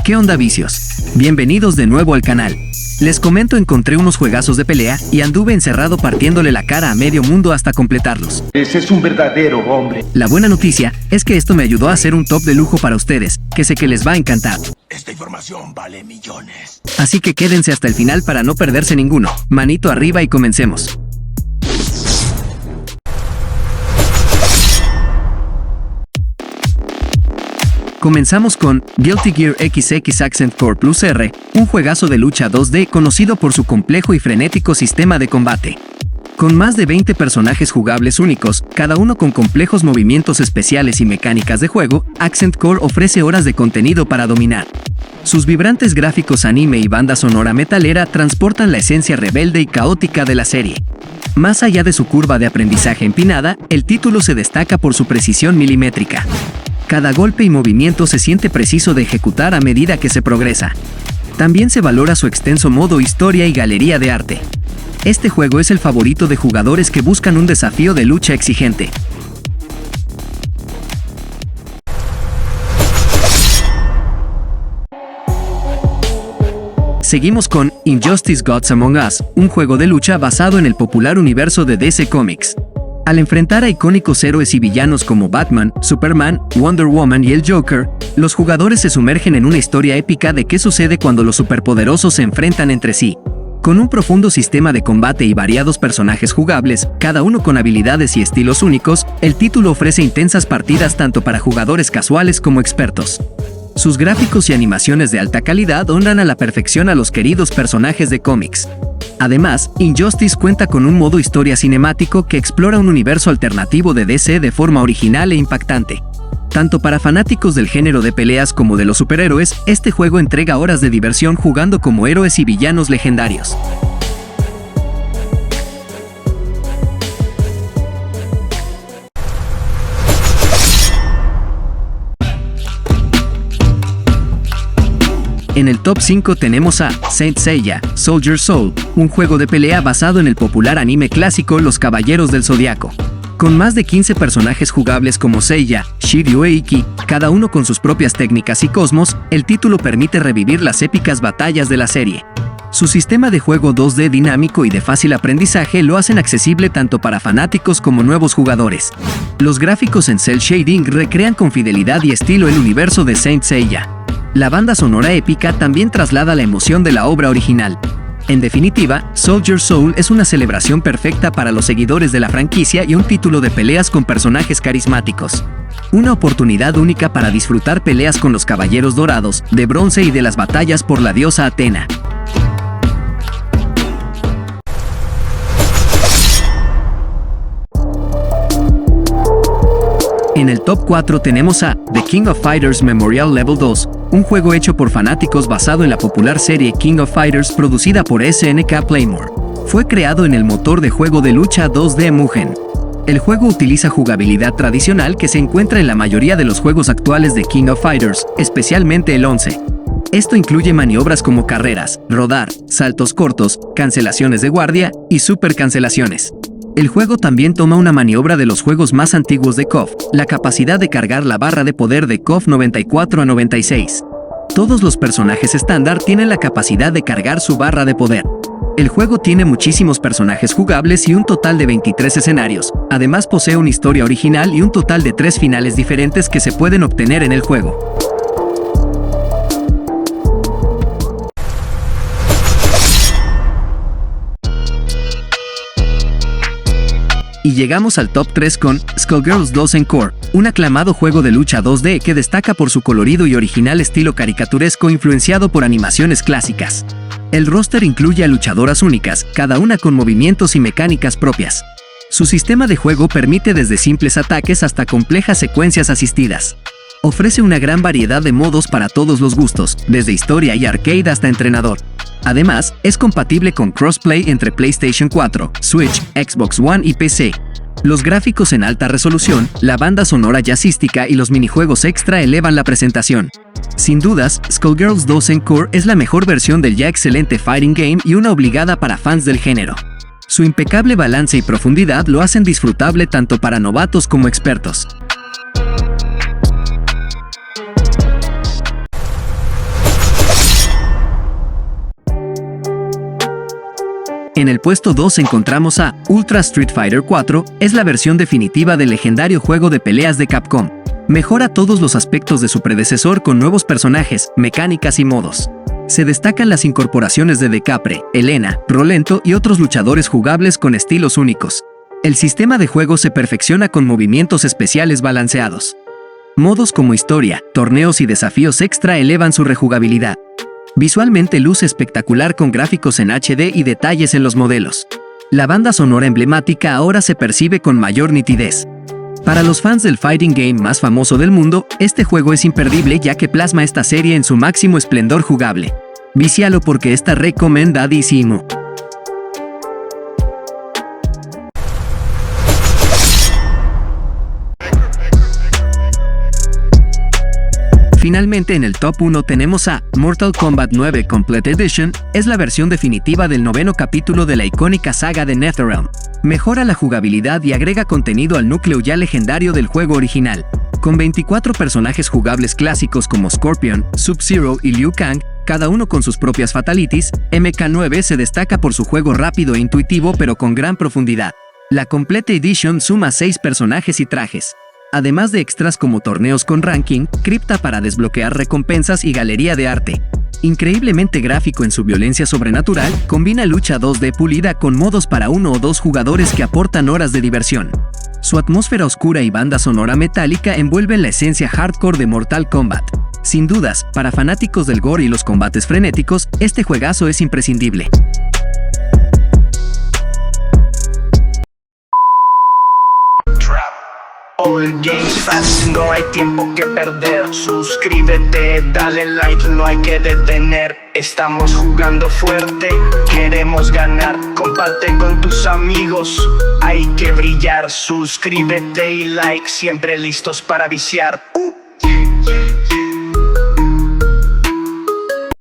¿Qué onda, vicios? Bienvenidos de nuevo al canal. Les comento, encontré unos juegazos de pelea y anduve encerrado partiéndole la cara a medio mundo hasta completarlos. Ese es un verdadero hombre. La buena noticia es que esto me ayudó a hacer un top de lujo para ustedes, que sé que les va a encantar. Esta información vale millones. Así que quédense hasta el final para no perderse ninguno. Manito arriba y comencemos. Comenzamos con Guilty Gear XX Accent Core Plus R, un juegazo de lucha 2D conocido por su complejo y frenético sistema de combate. Con más de 20 personajes jugables únicos, cada uno con complejos movimientos especiales y mecánicas de juego, Accent Core ofrece horas de contenido para dominar. Sus vibrantes gráficos anime y banda sonora metalera transportan la esencia rebelde y caótica de la serie. Más allá de su curva de aprendizaje empinada, el título se destaca por su precisión milimétrica. Cada golpe y movimiento se siente preciso de ejecutar a medida que se progresa. También se valora su extenso modo historia y galería de arte. Este juego es el favorito de jugadores que buscan un desafío de lucha exigente. Seguimos con Injustice Gods Among Us, un juego de lucha basado en el popular universo de DC Comics. Al enfrentar a icónicos héroes y villanos como Batman, Superman, Wonder Woman y el Joker, los jugadores se sumergen en una historia épica de qué sucede cuando los superpoderosos se enfrentan entre sí. Con un profundo sistema de combate y variados personajes jugables, cada uno con habilidades y estilos únicos, el título ofrece intensas partidas tanto para jugadores casuales como expertos. Sus gráficos y animaciones de alta calidad honran a la perfección a los queridos personajes de cómics. Además, Injustice cuenta con un modo historia cinemático que explora un universo alternativo de DC de forma original e impactante. Tanto para fanáticos del género de peleas como de los superhéroes, este juego entrega horas de diversión jugando como héroes y villanos legendarios. En el top 5 tenemos a Saint Seiya, Soldier Soul, un juego de pelea basado en el popular anime clásico Los Caballeros del Zodiaco. Con más de 15 personajes jugables como Seiya, Shiryu e Ikki, cada uno con sus propias técnicas y cosmos, el título permite revivir las épicas batallas de la serie. Su sistema de juego 2D dinámico y de fácil aprendizaje lo hacen accesible tanto para fanáticos como nuevos jugadores. Los gráficos en cel shading recrean con fidelidad y estilo el universo de Saint Seiya. La banda sonora épica también traslada la emoción de la obra original. En definitiva, Soldier Soul es una celebración perfecta para los seguidores de la franquicia y un título de peleas con personajes carismáticos. Una oportunidad única para disfrutar peleas con los Caballeros Dorados, de Bronce y de las batallas por la diosa Atena. En el top 4 tenemos a The King of Fighters Memorial Level 2, un juego hecho por fanáticos basado en la popular serie King of Fighters producida por SNK Playmore. Fue creado en el motor de juego de lucha 2D Mugen. El juego utiliza jugabilidad tradicional que se encuentra en la mayoría de los juegos actuales de King of Fighters, especialmente el 11. Esto incluye maniobras como carreras, rodar, saltos cortos, cancelaciones de guardia y super cancelaciones. El juego también toma una maniobra de los juegos más antiguos de KOF, la capacidad de cargar la barra de poder de KOF 94 a 96. Todos los personajes estándar tienen la capacidad de cargar su barra de poder. El juego tiene muchísimos personajes jugables y un total de 23 escenarios. Además posee una historia original y un total de 3 finales diferentes que se pueden obtener en el juego. Y llegamos al top 3 con Skullgirls 2 Encore, un aclamado juego de lucha 2D que destaca por su colorido y original estilo caricaturesco influenciado por animaciones clásicas. El roster incluye a luchadoras únicas, cada una con movimientos y mecánicas propias. Su sistema de juego permite desde simples ataques hasta complejas secuencias asistidas. Ofrece una gran variedad de modos para todos los gustos, desde historia y arcade hasta entrenador. Además, es compatible con crossplay entre PlayStation 4, Switch, Xbox One y PC. Los gráficos en alta resolución, la banda sonora jazzística y los minijuegos extra elevan la presentación. Sin dudas, Skullgirls 2 Encore es la mejor versión del ya excelente fighting game y una obligada para fans del género. Su impecable balance y profundidad lo hacen disfrutable tanto para novatos como expertos. En el puesto 2 encontramos a Ultra Street Fighter 4, es la versión definitiva del legendario juego de peleas de Capcom. Mejora todos los aspectos de su predecesor con nuevos personajes, mecánicas y modos. Se destacan las incorporaciones de Decapre, Elena, Rolento y otros luchadores jugables con estilos únicos. El sistema de juego se perfecciona con movimientos especiales balanceados. Modos como historia, torneos y desafíos extra elevan su rejugabilidad. Visualmente luce espectacular con gráficos en HD y detalles en los modelos. La banda sonora emblemática ahora se percibe con mayor nitidez. Para los fans del fighting game más famoso del mundo, este juego es imperdible ya que plasma esta serie en su máximo esplendor jugable. Vícialo porque está recomendadísimo. Finalmente en el top 1 tenemos a Mortal Kombat 9 Complete Edition, es la versión definitiva del 9º capítulo de la icónica saga de NetherRealm. Mejora la jugabilidad y agrega contenido al núcleo ya legendario del juego original. Con 24 personajes jugables clásicos como Scorpion, Sub-Zero y Liu Kang, cada uno con sus propias fatalities, MK9 se destaca por su juego rápido e intuitivo pero con gran profundidad. La Complete Edition suma 6 personajes y trajes. Además de extras como torneos con ranking, cripta para desbloquear recompensas y galería de arte. Increíblemente gráfico en su violencia sobrenatural, combina lucha 2D pulida con modos para 1 o 2 jugadores que aportan horas de diversión. Su atmósfera oscura y banda sonora metálica envuelven la esencia hardcore de Mortal Kombat. Sin dudas, para fanáticos del gore y los combates frenéticos, este juegazo es imprescindible. All games fast, no hay tiempo que perder. Suscríbete, dale like, no hay que detener. Estamos jugando fuerte, queremos ganar. Comparte con tus amigos, hay que brillar. Suscríbete y like, siempre listos para viciar.